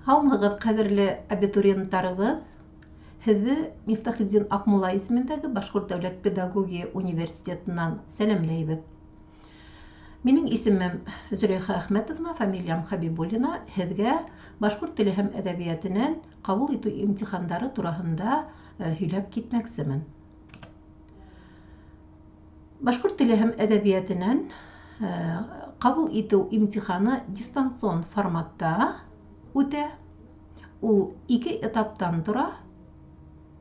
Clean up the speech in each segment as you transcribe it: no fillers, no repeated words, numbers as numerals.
Һаумыгыҙ, ҡәҙерле абитуриенттарыбыҙ. Һеҙҙе Мифтахетдин Аҡмулла исемендәге Башҡорт дәүләт педагогия университетынан сәләмләйбеҙ. Минең исемем Зөләйха Әхмәтовна, фамилиям Хәбибуллина. Һеҙгә башҡорт теле һәм әҙәбиәтенән ҡабул итеү имтихандары тураһында һөйләп китмәксемен. Башҡорт теле һәм әҙәбиәтенән ҡабул итеү имтиханы дистанцион форматта үтә. Ул 2 этаптан тора.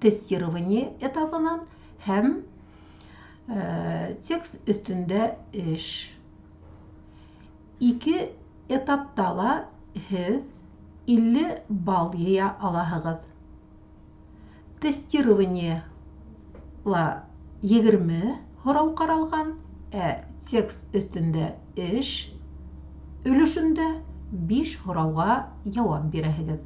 Тестирование этабынан һәм текст өҫтөндә эш. 2 этапта ла һеҙ 50 балл йыя алаһығыҙ. Тестирование ла 20 һорау ҡаралған, текст өҫтөндә эш өлөшөндә 5 һорауға яуап бирәһегеҙ.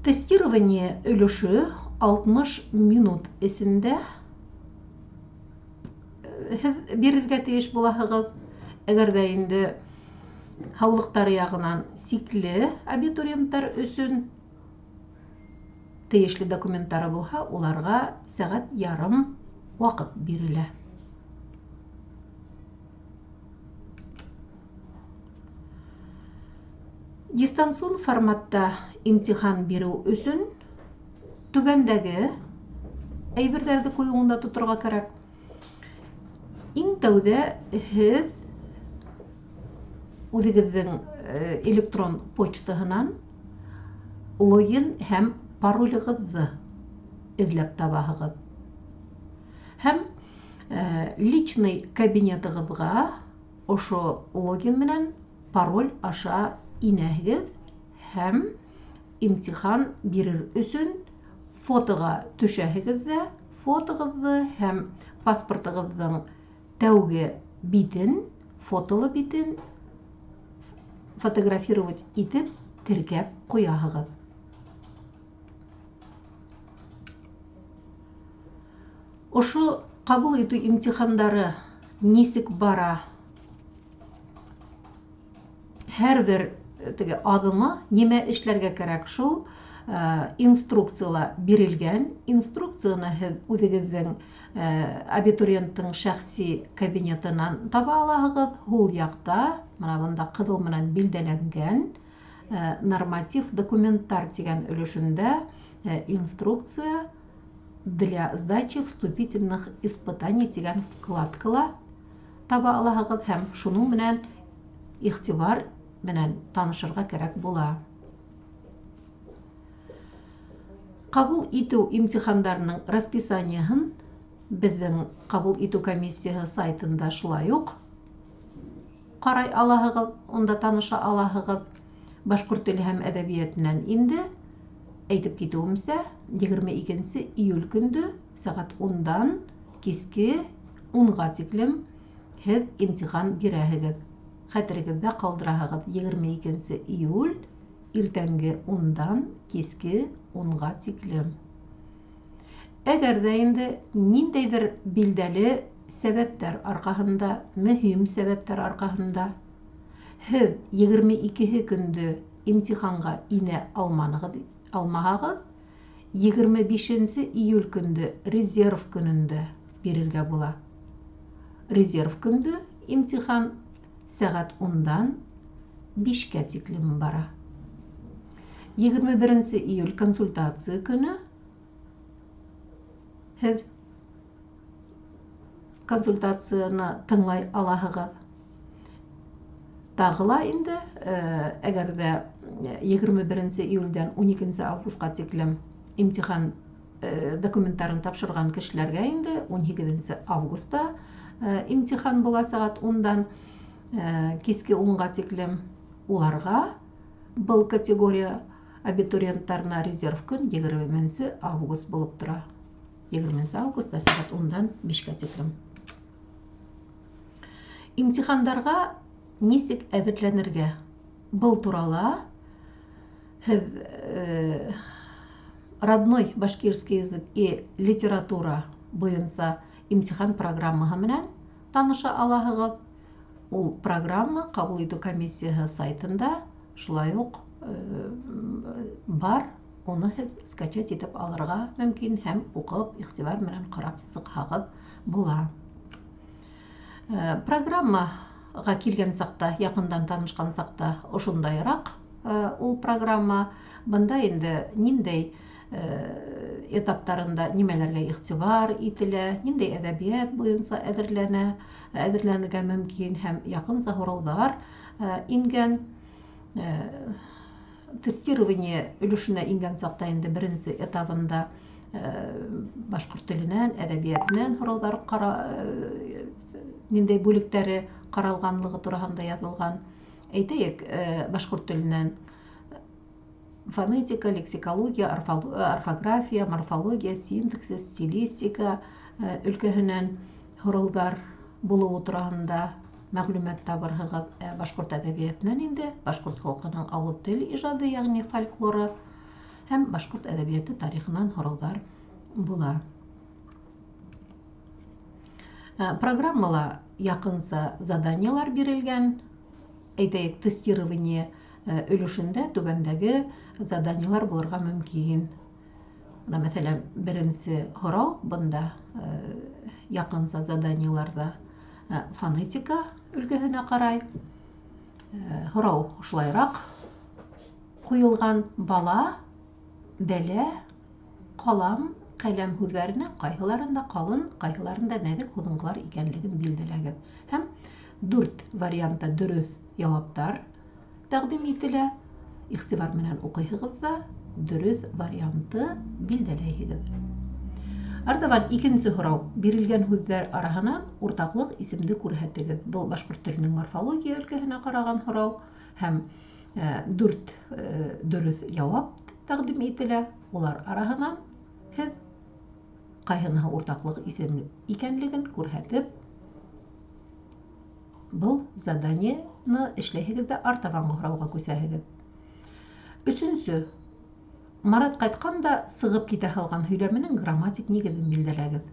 Тестирование өлөшө 60 минут эсендә һеҙ бирергә тейеш булаһығыҙ. Әгәр ҙә инде һаулыҡтары яғынан сикле абитуриенттар өсөн тейешле документтары булһа, уларға сәғәт ярым ваҡыт бирелә. Дистанцион форматта имтихан биреү өсөн түбәндәге әйберҙәрҙе күҙ уңында тоторға кәрәк. Иң тәүҙә һеҙ үҙегеҙҙең электрон почтаһынан логин һәм паролегыҙҙы эҙләп табаһығыҙ. Һәм личный кабинетығыҙға ошо логин менән пароль аша инәһегеҙ һәм имтихан бирер өсөн фотоға төшәһегеҙ ҙә фотоғыҙҙы һәм паспортығыҙҙың тәүге битен, фотолы битен фотографировать итеп теркәп ҡуяһығыҙ. Ошо ҡабул итеү имтихандары нисек бара? Һәр бер аҙымы нимә эшләргә кәрәк, шул инструкцияла бирелгән. Инструкцияны һеҙ үҙегеҙҙең абитуриенттың шәхси кабинетынан таба алаһығыҙ. Һул яҡта, мына бында ҡыҙыл менән билдәләнгән норматив документтар тигән өлөшөндә инструкция для сдачи вступительных испытаний тигән вкладкала таба алаһығыҙ һәм шуның менән иғтибар менән танышырға кәрәк була. Ҡабул итеү имтихандарының расписаниеһын беҙҙең ҡабул итеү комиссияһы сайтында шулай уҡ ҡарай алаһығыҙ, унда таныша алаһығыҙ. Башҡорт теле һәм әҙәбиәтенән инде әйтеп китеүемсә 22 июль көндө сәғәт 10-дан киске 10-ға тиклем һеҙ имтихан бирәһегеҙ. Хәтерегеҙҙә ҡалдыраһығыҙ, 22 июль иртәнге 10-дан киске 10-ға тиклем. Әгәр ҙә инде ниндәйҙер билдәле сәбәптәр арҡаһында, мөһим сәбәптәр арҡаһында һеҙ 22 көндө имтиханға инә алмаһағыҙ, 25 июль көндө резерв көнөндә бирергә була. Резерв көндө имтихан сәғәт 10-дан 5-кә тиклем бара. 21 июль консультация көнө һеҙ консультацияны тыңлай алаһығыҙ. Тағы ла инде, әгәр ҙә 21 июльдән 12 августҡа тиклем имтихан документтарын тапшырған кешеләргә инде 18 августта имтихан була сәғәт 10-дан киске 10-ға тиклем. Уларға был категория абитуриенттарына резерв көн 20 август булып тора. 20 августта сәғәт 10-дан 5-кә тиклем. Имтихандарға нисек әҙерләнергә? Был турала һеҙ родной башкирский язык и литература буйынса имтихан программаһы менән таныша алаһығыҙ. ул программа кабул итү комиссияһы сайтында шулай ук бар, уны скачать итеп алырга мөмкин һәм укып, игътибар белән карап сыгһагыз була. Программага килгән сакта, якындан танышкан сакта ошондайрак ул программа. Бында инде ниндәй этаптарында нимәләргә игътибар ителә, ниндәй әдәбият буенча әзерләнергә мөмкин һәм якынча һорауҙар ингән. Тестирование өлөшөнә ингән сакта инде беренче этабында башҡорт теленән, әҙәбиәтенән һорауҙар ниндәй бүлектәре ҡаралғанлығы тураһында яҙылған. Әйтәйек, башҡорт теленән фонетика, лексикология, орфография, морфология, синтаксис, стилистика өлкәһенән һорауҙар булыуы тураһында мәғлүмәт табырһығыҙ. Башҡорт әҙәбиәтенән инде башҡорт халҡының ауыҙ тел ижады, йәғни фольклоры һәм башҡорт әҙәбиәте тарихынан һорауҙар була. Программала якынса заданиялар бирелгән. Әйтәйек, тестирование өлөшөндә түбәндәге заданиялар булырға мөмкин. Мәҫәлән, беренсе һорау бында якынса заданияларда фонетика өлкәһенә ҡарай. Һорау шулайыраҡ ҡуйылған: бала, бәлә, ҡалам, ҡәләм һүҙҙәренең ҡайһыларында ҡалын, ҡайһыларында нәҙек һуҙынғылар икәнлеген билдәләгеҙ. Һәм 4 вариантта дөрөҫ яуаптар тәҡдим ителә. Иғтибар менән уҡыйһығыҙ ҙа дөрөҫ вариантты билдәләйһегеҙ. Артабан икенсе һорау: бирелгән һүҙҙәр араһынан уртаҡлыҡ исемде күрһәтегеҙ. Был башҡорт теленең морфология өлкәһенә ҡараған һорау һәм 4 дөрөҫ яуап тәҡдим ителә. Улар араһынан һеҙ ҡайһыныһы уртаҡлыҡ исем икәнлеген күрһәтеп, был заданиены эшләйһегеҙ ҙә артабанғы һорауға күсәһегеҙ. Өсөнсө: Марат ҡайтҡанда сығып китә һалған һөйләменең грамматик нигеҙен билдәләгеҙ.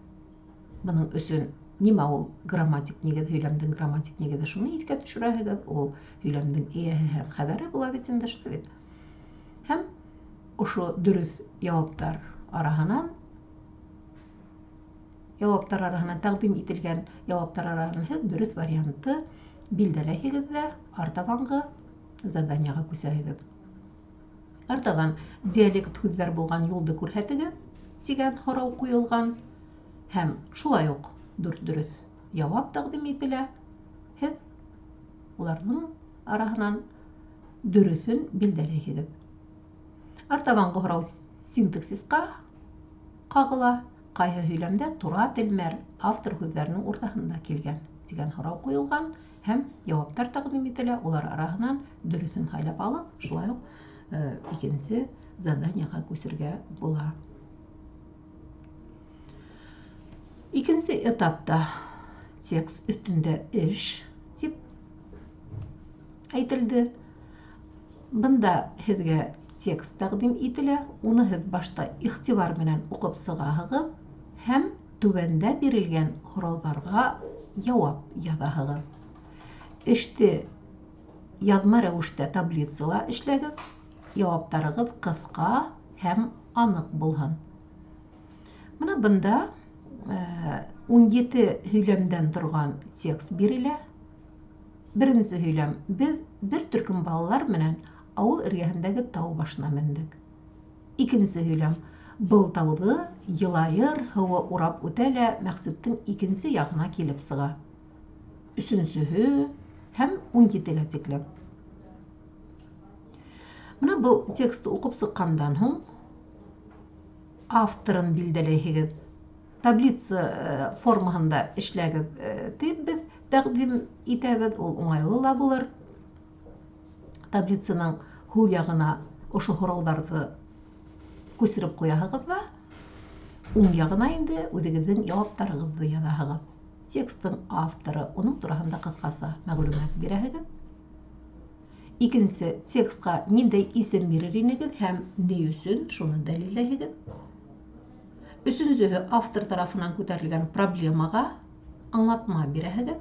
Бының өсөн нимә ул грамматик нигеҙ, һөйләмдең грамматик нигеҙе? Шуны иҫкә төшөрәһегеҙ. Ул һөйләмдең эйәһе һәм хәбәре була бит инде шул бит. Һәм ошо дөрөҫ яуаптар араһынан тәҡдим ителгән яуаптар араһынан һеҙ дөрөҫ вариантты билдәләйһегеҙ ҙә артабанғы заданиеға күсәһегеҙ. Артабан диалект һүҙҙәр булған юлды күрһәтегеҙ тигән һорау ҡуйылған һәм шулай уҡ 4 дөрөҫ яуап тәҡдим ителә. Һеҙ уларҙың араһынан дөрөҫөн билдәләйһегеҙ. Артабанғы һорау синтаксисҡа ҡағыла. Ҡайһы һөйләмдә тура телмәр автор һүҙҙәренең уртаһында килгән тигән һорау ҡуйылған һәм яуаптар тәҡдим ителә. Улар араһынан дөрөҫөн һайлап алып, шулай уҡ икенсе заданиеға күсергә була. Икенсе этапта текст өҫтөндә эш тип әйтелде. Бында һеҙгә текст тәҡдим ителә. Уны һеҙ башта иғтибар менән уҡып сығаһығыҙ һәм түбәндә бирелгән һорауҙарға яуап яҙаһығыҙ. Эште яҙма рәүештә таблицала эшләгеҙ. Яуаптарығыҙ ҡыҫҡа һәм аныҡ булһын. Бына бында 17 һөйләмдән торған текст бирелә. Беренсе һөйләм: беҙ бер төркөм балалар менән ауыл эргәһендәге тау башына мендек. Икенсе һөйләм: был тауҙы йылайыр һыуы урап үтә лә Мәҡсүттең икенсе яғына килеп сыға. Өсөнсөһө һәм 17-гә тиклем. Бына был текстты уҡып сыҡҡандан һуң авторын билдәләйһегеҙ. Таблица формаһында эшләгеҙ тип беҙ тәҡдим итәбеҙ. Ул уңайлы ла булыр. Таблицаның һул яғына ошо һорауҙарҙы күсереп ҡуяһығыҙ ҙа, уң яғына инде үҙегеҙҙең яуаптарығыҙҙы яҙаһығыҙ. Текстың авторы, уның тураһында ҡыҫҡаса мәғлүмәт бирәһегеҙ. Икенсе текстҡа ниндәй исем бирер инегеҙ һәм ни өсөн, шуны дәлилләйһегеҙ. Өсөнсөһө, автор тарафынан күтәрелгән проблемаға аңлатма бирәһегеҙ.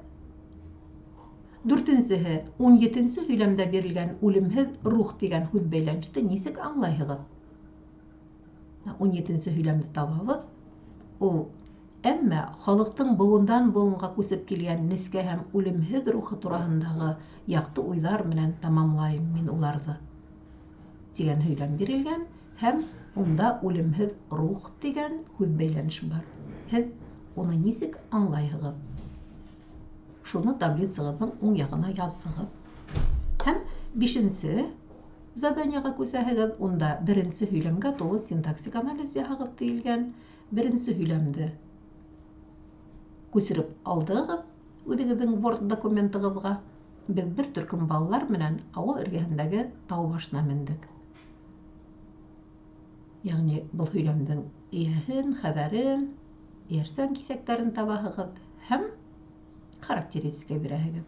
Дүртенсеһе, 17-нче һөйләмдә бирелгән үлемһеҙ рух дигән һүҙ бәйләнеште нисек аңлайһығыҙ? 17-нче һөйләмде табабыҙ. Ул әммә халыҡтың быуындан быуынға күсеп килгән нескә һәм үлемһеҙ рухы тураһындағы яҡты уйҙар менән тамамлайым мин уларҙы тигән һөйләм бирелгән һәм унда үлемһеҙ рух дигән һүҙ бәйләнеш бар. Һеҙ уны нисек аңлайһығыҙ? Шуны таблицағыҙҙың уң яғына яҙҙығыҙ. Һәм 5-нче заданиеға күсәһегеҙ. Унда 1-нче һөйләмгә тулы синтаксик анализ яһағыҙ тиелгән. 1-нче һөйләмде күсереп алдығыҙ үҙегеҙҙең Word документығыҙға. Беҙ бер төркөм балалар менән ауыл эргәһендәге тау башына мендек. Яғни был һөйләмдең эйәһен, хәбәрен, эйәрсән киҫәктәрен табаһығыҙ һәм характеристика бирәһегеҙ.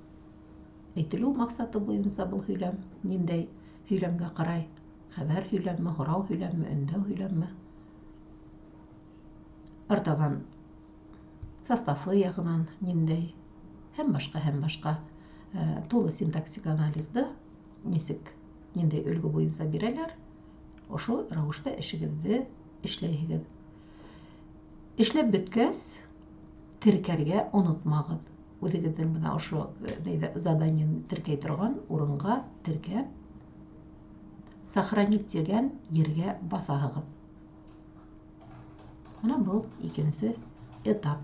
Әйтелеү маҡсаты буйынса был һөйләм ниндәй һөйләмгә ҡарай? Хәбәр һөйләмме, һорау һөйләмме, өндәү һөйләмме? Артабан составы яғынан ниндәй? Һәм башҡа. Тулы синтаксик анализды нисек, ниндәй өлгө буйынса бирәләр? Ошо рәүештә эшегеҙҙе эшләйһегеҙ. Эшләп бөткәс, теркәргә онотмағыҙ. Үҙегеҙҙең бына ошо заданиены теркәй торған урынға теркәп, сохранить тигән ергә баҫаһығыҙ. Ана был 2-нче этап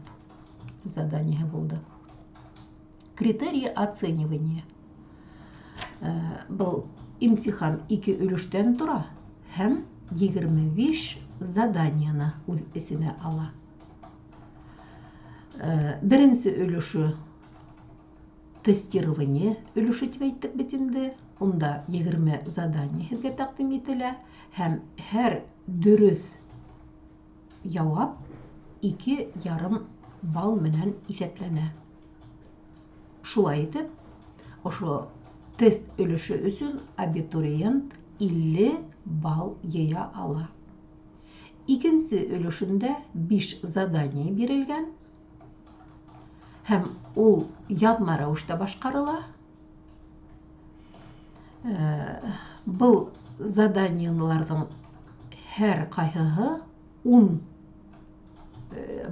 заданиеһы булды. Критерии оценивания. Был имтихан 2 өлөштән тора һәм 25 заданияны үҙ эсенә ала. 1-нче өлөшө тестирование өлөшө тип әйттек бит инде. Унда 20 задание һеҙгә тәҡдим ителә һәм һәр дөрөҫ яуап 2,5 балл менән иҫәпләнә. Шулай итеп, ошо тест өлөшө өсөн абитуриент 50 балл йыя ала. 2-нче өлөшөндә 5 задание бирелгән һәм ул яҙма рәүештә башҡарыла. Был заданиеларҙың һәр ҡайһыһы 10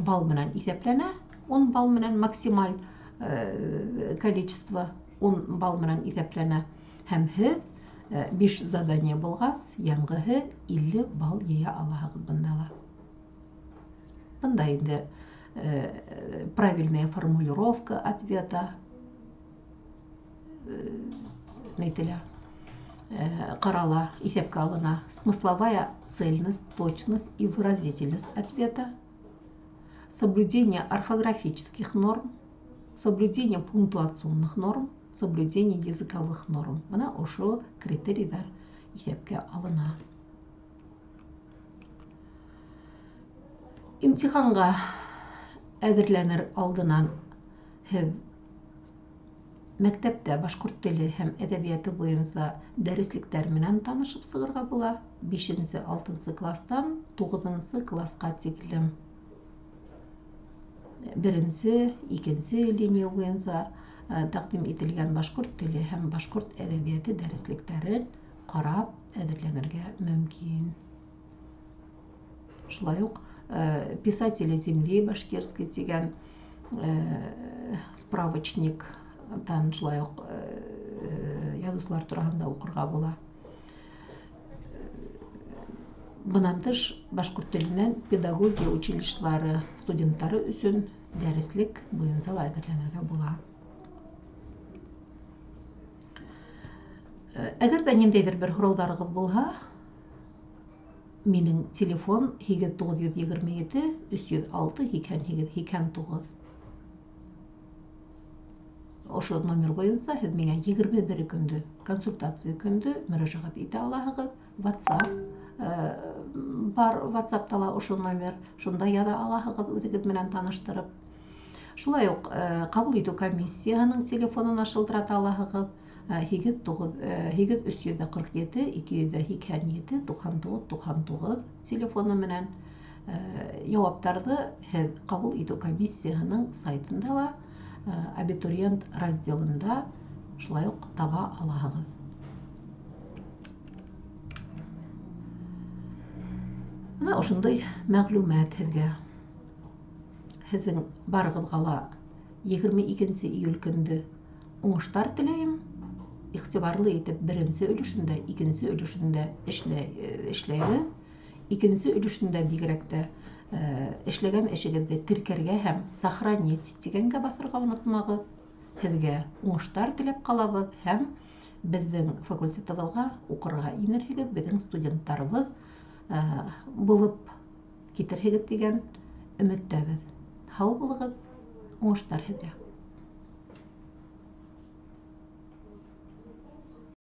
балл менән иҫәпләнә. 10 балл менән максималь количество 10 балл менән иҫәпләнә. Һәм һеҙ 5 задание булғас, яңғыһы 50 балл йыя алаһығыҙ бында ла. Бында инде правильная формулировка ответа ҡарала, иҫәпкә алына. Смысловая цельность, точность и выразительность ответа, соблюдение орфографических норм, соблюдение пунктуационных норм, соблюдение языковых норм. Бына ошо критерийҙар иҫәпкә алына. Имтиханға әҙерләнер алдынан һеҙ мәктәптә башҡорт теле һәм әҙәбиәте буйынса дәреслектәр менән танышып сығырға була. 5-нче, 6-нчы кластан 9-нчы классҡа тиклем. 1-нче, 2-нче линия буйынса тәҡдим ителгән башҡорт теле һәм башҡорт әҙәбиәте дәреслектәрен ҡарап әҙерләнергә мөмкин. Шулай уҡ писатели земли башкирской тигән справочниктан шулай уҡ яҙыусылар тураһында уҡырға була. Бынан тыш, башҡорт теленән педагогия училищелары студенттары өсөн дәреслек буйынса ла әҙерләнергә була. Әгәр ҙә ниндәйҙер бер һорауҙарығыҙ булһа, минең телефон 8927-306-88-89. Ошо номер буйынса һеҙ миңә 21 көндө, консультация көндө мөрәжәғәт итә алаһығыҙ. WhatsApp бар, WhatsAppта ла ошо номер, шунда яҙа алаһығыҙ үҙегеҙ менән таныштырып. Шулай уҡ ҡабул итеү комиссияһының телефонына шылтырата алаһығыҙ. 8-347-287-99-99 телефоны менән. Яуаптарҙы һеҙ ҡабул итеү комиссияһының сайтында ла, абитуриент разделында шулай ук таба алаһығыҙ. Менә ошондай мәғлүмәт һеҙгә. Һеҙҙең барығыҙға ла 22 июль көнде уңыштар теләйем. Иғтибарлы итеп беренсе өлөшөндә, икенсе өлөшөндә эшләйгеҙ. Икенсе өлөшөндә бигерәк тә эшләгән эшегеҙҙе теркәргә һәм сохранить тигәнгә баҫырға онотмағыҙ. Һеҙгә уңыштар теләп ҡалабыҙ һәм беҙҙең факультетыбыҙға уҡырға инерһегеҙ, беҙҙең студенттарыбыҙ булып китерһегеҙ тигән өмөттәбеҙ. Һау булығыҙ, уңыштар һеҙгә.